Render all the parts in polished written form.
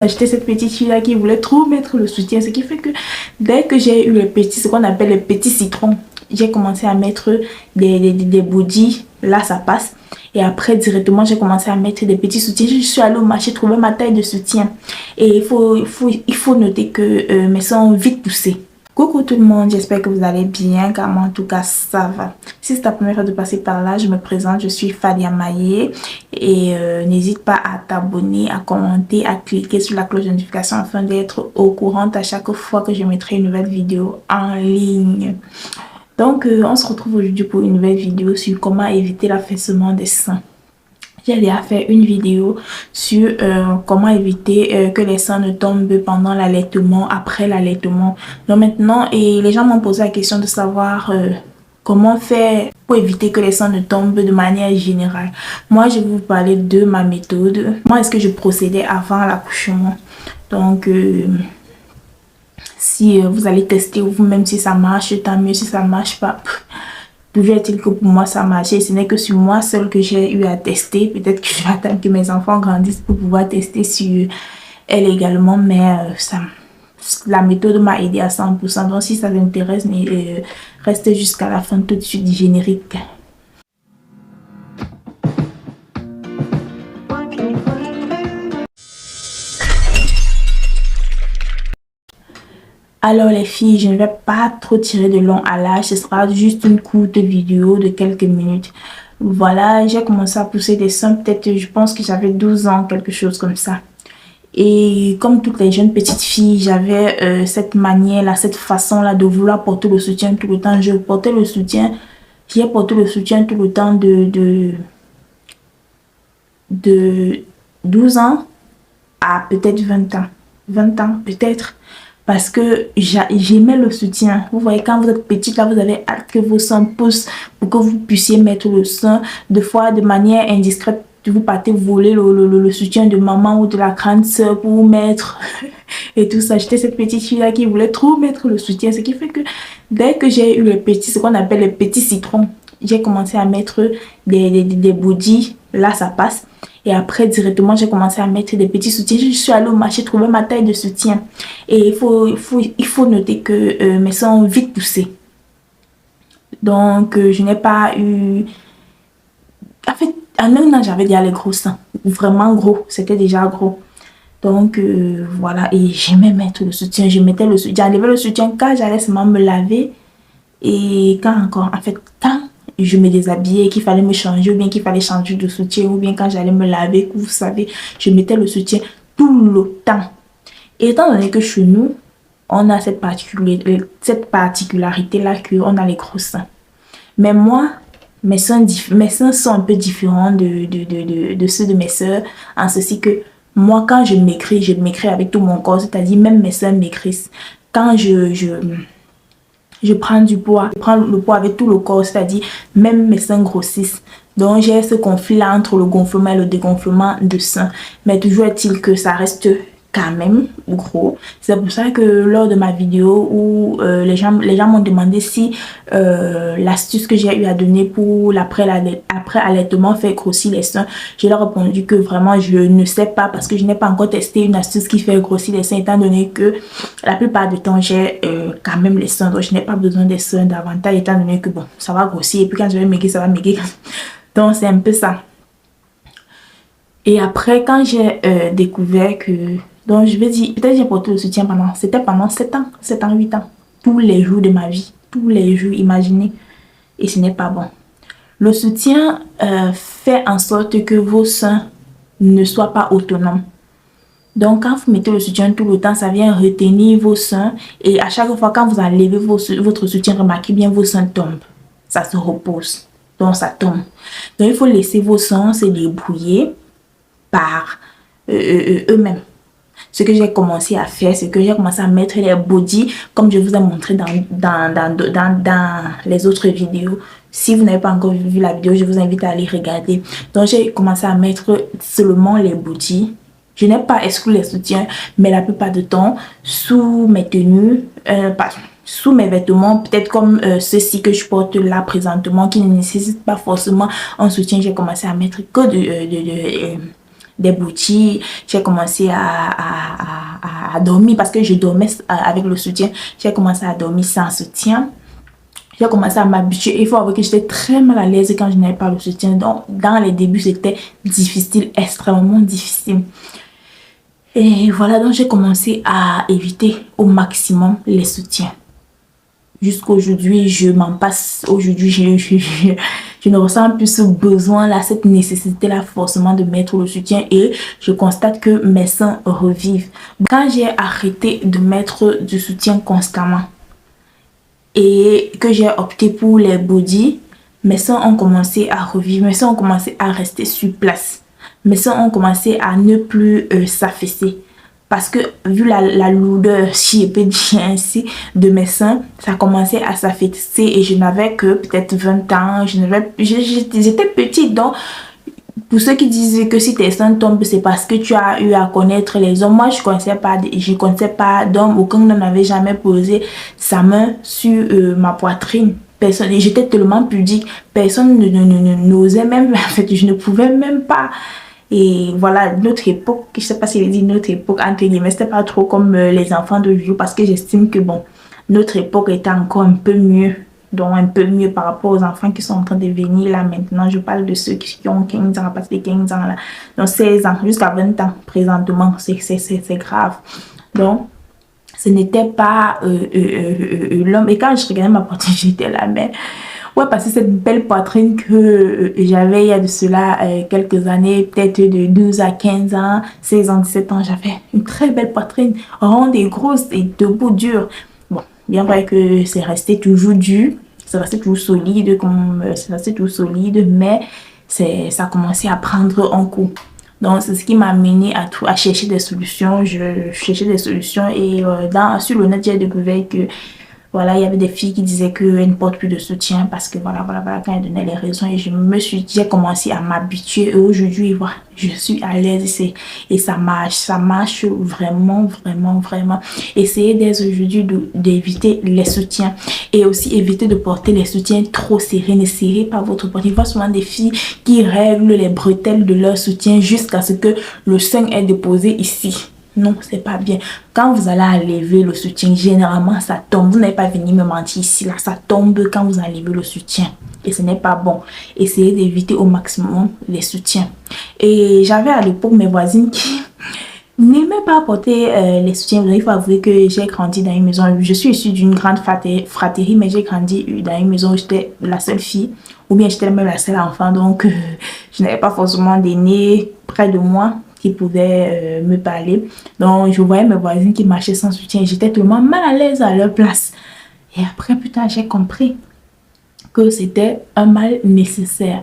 J'étais cette petite fille là qui voulait trop mettre le soutien, ce qui fait que dès que j'ai eu ce qu'on appelle les petits citrons, j'ai commencé à mettre des body, là ça passe. Et après directement j'ai commencé à mettre des petits soutiens. Je suis allée au marché trouver ma taille de soutien. Et il faut noter que mes seins ont vite poussé. Coucou tout le monde, j'espère que vous allez bien, car moi en tout cas ça va. Si c'est ta première fois de passer par là, je me présente, je suis Fadia Maye et n'hésite pas à t'abonner, à commenter, à cliquer sur la cloche de notification afin d'être au courant à chaque fois que je mettrai une nouvelle vidéo en ligne. Donc on se retrouve aujourd'hui pour une nouvelle vidéo sur comment éviter l'affaissement des seins. J'ai déjà fait une vidéo sur comment éviter que les seins ne tombent pendant l'allaitement, après l'allaitement. Donc maintenant, et les gens m'ont posé la question de savoir comment faire pour éviter que les seins ne tombent de manière générale. Moi, je vais vous parler de ma méthode. Moi, est-ce que je procédais avant l'accouchement? Donc, si vous allez tester vous-même si ça marche, tant mieux. Si ça marche pas, toujours est-il que pour moi ça marchait. Ce n'est que sur moi seul que j'ai eu à tester. Peut-être que je vais attendre que mes enfants grandissent pour pouvoir tester sur elle également. Mais la méthode m'a aidé à 100%. Donc si ça vous intéresse, restez jusqu'à la fin tout de suite du générique. Alors les filles, je ne vais pas trop tirer de long à l'âge, ce sera juste une courte vidéo de quelques minutes. Voilà, j'ai commencé à pousser des seins, peut-être je pense que j'avais 12 ans, quelque chose comme ça. Et comme toutes les jeunes petites filles, j'avais cette manière-là, cette façon-là de vouloir porter le soutien tout le temps. J'ai porté le soutien tout le temps de 12 ans à peut-être 20 ans. 20 ans peut-être. Parce que j'aimais le soutien. Vous voyez, quand vous êtes petite, là, vous avez hâte que vos seins poussent pour que vous puissiez mettre le sein. Des fois, de manière indiscrète, vous partez voler le soutien de maman ou de la grande soeur pour mettre et tout ça. J'étais cette petite fille-là qui voulait trop mettre le soutien. Ce qui fait que dès que j'ai eu ce qu'on appelle les petits citrons, j'ai commencé à mettre des body. Là, ça passe. Et après, directement, j'ai commencé à mettre des petits soutiens. Je suis allée au marché trouver ma taille de soutien. Et il faut noter que mes seins ont vite poussé. Donc, je n'ai pas eu... En fait, en un an, j'avais déjà les gros seins. Vraiment gros. C'était déjà gros. Donc, voilà. Et j'aimais mettre le soutien. J'enlevais le soutien quand j'allais seulement me laver. Et quand encore, en fait, quand je me déshabillais, qu'il fallait me changer, ou bien qu'il fallait changer de soutien, ou bien quand j'allais me laver, vous savez, je mettais le soutien tout le temps. Et étant donné que chez nous, on a cette particularité-là qu'on a les gros seins. Mais moi, mes seins sont un peu différents de ceux de mes soeurs, en ceci que moi, quand je m'écris avec tout mon corps, c'est-à-dire même mes seins m'écrissent. Quand je prends du poids, je prends le poids avec tout le corps, c'est-à-dire même mes seins grossissent. Donc j'ai ce conflit-là entre le gonflement et le dégonflement de seins. Mais toujours est-il que ça reste quand même gros. C'est pour ça que lors de ma vidéo où les gens m'ont demandé si l'astuce que j'ai eu à donner pour l'après-allaitement fait grossir les seins, je leur ai répondu que vraiment je ne sais pas parce que je n'ai pas encore testé une astuce qui fait grossir les seins étant donné que la plupart du temps j'ai quand même les seins, donc je n'ai pas besoin des seins davantage étant donné que bon ça va grossir et puis quand je vais maigrir ça va maigrir. Donc c'est un peu ça. Et après quand j'ai découvert que donc je vais dire, peut-être j'ai porté le soutien pendant 7 ans, 8 ans. Tous les jours de ma vie. Tous les jours, imaginez. Et ce n'est pas bon. Le soutien fait en sorte que vos seins ne soient pas autonomes. Donc quand vous mettez le soutien tout le temps, ça vient retenir vos seins. Et à chaque fois quand vous enlevez votre soutien, remarquez bien vos seins tombent. Ça se repose. Donc ça tombe. Donc il faut laisser vos seins se débrouiller par eux-mêmes. Ce que j'ai commencé à faire, c'est que j'ai commencé à mettre les body comme je vous ai montré dans les autres vidéos. Si vous n'avez pas encore vu la vidéo, je vous invite à aller regarder. Donc j'ai commencé à mettre seulement les body. Je n'ai pas exclu les soutiens, mais la plupart du temps, sous mes tenues, sous mes vêtements, peut-être comme ceux-ci que je porte là présentement, qui ne nécessitent pas forcément un soutien, j'ai commencé à mettre que des boutiques. J'ai commencé à dormir parce que je dormais avec le soutien. J'ai commencé à dormir sans soutien. J'ai commencé à m'habituer. Il faut avouer que j'étais très mal à l'aise quand je n'avais pas le soutien. Donc, dans les débuts, c'était difficile, extrêmement difficile. Et voilà, donc j'ai commencé à éviter au maximum les soutiens. Jusqu'aujourd'hui, je m'en passe. Aujourd'hui, je ne ressens plus ce besoin là, cette nécessité là forcément de mettre le soutien et je constate que mes seins revivent. Quand j'ai arrêté de mettre du soutien constamment et que j'ai opté pour les body, mes seins ont commencé à revivre, mes seins ont commencé à rester sur place. Mes seins ont commencé à ne plus s'affaisser. Parce que vu la lourdeur, si je peux dire ainsi, de mes seins, ça commençait à s'affaisser et je n'avais que peut-être 20 ans. J'étais petite, donc pour ceux qui disent que si tes seins tombent, c'est parce que tu as eu à connaître les hommes. Moi, je ne connaissais pas d'homme. Aucun n'avait jamais posé sa main sur ma poitrine. Personne, et j'étais tellement pudique. Personne n'osait même, en fait, je ne pouvais même pas. Et voilà, notre époque, je sais pas si je dit notre époque, entre guillemets, c'était pas trop comme les enfants d'aujourd'hui parce que j'estime que bon, notre époque était encore un peu mieux, donc un peu mieux par rapport aux enfants qui sont en train de venir là maintenant. Je parle de ceux qui ont 15 ans, à partir de 15 ans là, donc 16 ans, jusqu'à 20 ans présentement, c'est grave. Donc, ce n'était pas l'homme. Et quand je regardais ma poitrine, j'étais là, mais ouais, parce que cette belle poitrine que j'avais il y a de cela quelques années, peut-être de 12 à 15 ans, 16 ans, 17 ans, j'avais une très belle poitrine, ronde et grosse et debout, dure. Bon, bien vrai que c'est resté toujours dur, c'est resté toujours solide, mais ça a commencé à prendre un coup. Donc, c'est ce qui m'a amené à chercher des solutions. Je cherchais des solutions et sur le net, j'ai découvert que voilà, il y avait des filles qui disaient qu'elles ne portent plus de soutien parce que voilà, quand elles donnaient les raisons et j'ai commencé à m'habituer et aujourd'hui, voilà, je suis à l'aise et ça marche vraiment. Essayez dès aujourd'hui d'éviter les soutiens et aussi éviter de porter les soutiens trop serrés. Ne serrez pas votre poitrine. Il y a souvent des filles qui règlent les bretelles de leur soutien jusqu'à ce que le sein est déposé ici. Non, c'est pas bien. Quand vous allez enlever le soutien, généralement, ça tombe. Vous n'avez pas venu me mentir ici, là. Ça tombe quand vous enlevez le soutien. Et ce n'est pas bon. Essayez d'éviter au maximum les soutiens. Et j'avais à l'époque mes voisines qui n'aimaient pas porter les soutiens. Il faut avouer que j'ai grandi dans une maison. Je suis issue d'une grande fratrie, mais j'ai grandi dans une maison où j'étais la seule fille. Ou bien j'étais même la seule enfant. Donc, je n'avais pas forcément d'aînés près de moi qui pouvaient me parler. Donc, je voyais mes voisines qui marchaient sans soutien. J'étais tellement mal à l'aise à leur place. Et après, putain, j'ai compris que c'était un mal nécessaire.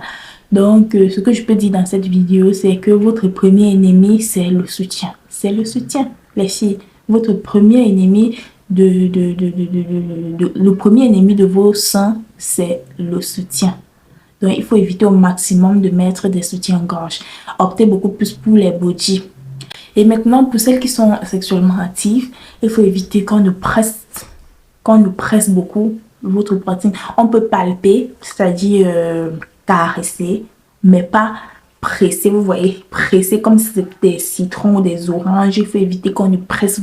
Donc, ce que je peux dire dans cette vidéo, c'est que votre premier ennemi, c'est le soutien. C'est le soutien, les filles. Votre premier ennemi le premier ennemi de vos seins, c'est le soutien. Donc, il faut éviter au maximum de mettre des soutiens-gorge. Optez beaucoup plus pour les body. Et maintenant, pour celles qui sont sexuellement actives, il faut éviter qu'on nous presse beaucoup votre poitrine. On peut palper, c'est-à-dire caresser, mais pas presser. Vous voyez, presser comme si c'était des citrons ou des oranges. Il faut éviter qu'on nous presse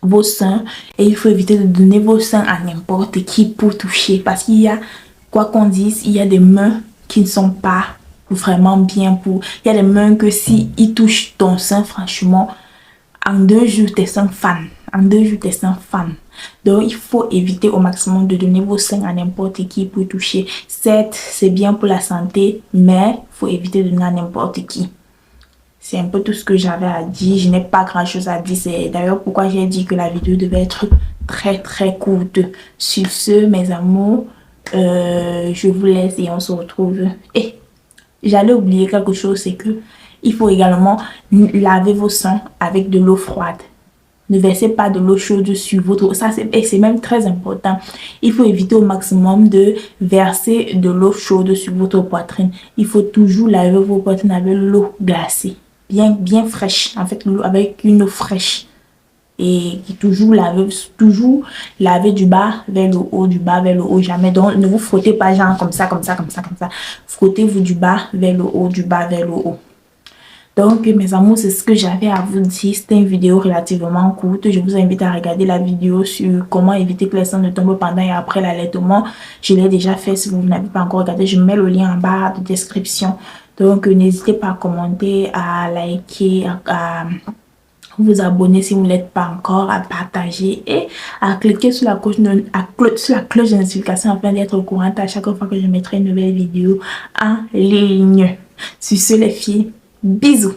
vos seins et il faut éviter de donner vos seins à n'importe qui pour toucher parce qu'il y a, quoi qu'on dise, il y a des mains qui ne sont pas vraiment bien pour... Il y a des mains que si ils touchent ton sein, franchement, en 2 jours, tes seins fanent. Donc, il faut éviter au maximum de donner vos seins à n'importe qui pour toucher. Certes, c'est bien pour la santé, mais il faut éviter de donner à n'importe qui. C'est un peu tout ce que j'avais à dire. Je n'ai pas grand chose à dire. C'est d'ailleurs pourquoi j'ai dit que la vidéo devait être très courte. Sur ce, mes amours, je vous laisse et on se retrouve. Et j'allais oublier quelque chose, c'est que il faut également laver vos seins avec de l'eau froide. Ne versez pas de l'eau chaude sur votre... Ça, c'est même très important. Il faut éviter au maximum de verser de l'eau chaude sur votre poitrine. Il faut toujours laver vos poitrines avec l'eau glacée. Bien fraîche, en fait, avec une eau fraîche. et qui toujours laver du bas vers le haut, du bas vers le haut, jamais. Donc, ne vous frottez pas genre comme ça, comme ça, comme ça, comme ça. Frottez-vous du bas vers le haut, du bas vers le haut. Donc, mes amours, c'est ce que j'avais à vous dire. C'était une vidéo relativement courte. Je vous invite à regarder la vidéo sur comment éviter que les seins ne tombent pendant et après l'allaitement. Je l'ai déjà fait. Si vous n'avez pas encore regardé, je mets le lien en barre de description. Donc, n'hésitez pas à commenter, à liker, à vous abonner si vous ne l'êtes pas encore, à partager et à cliquer sur la cloche de notification afin d'être au courant à chaque fois que je mettrai une nouvelle vidéo en ligne. Sur ce, les filles, bisous.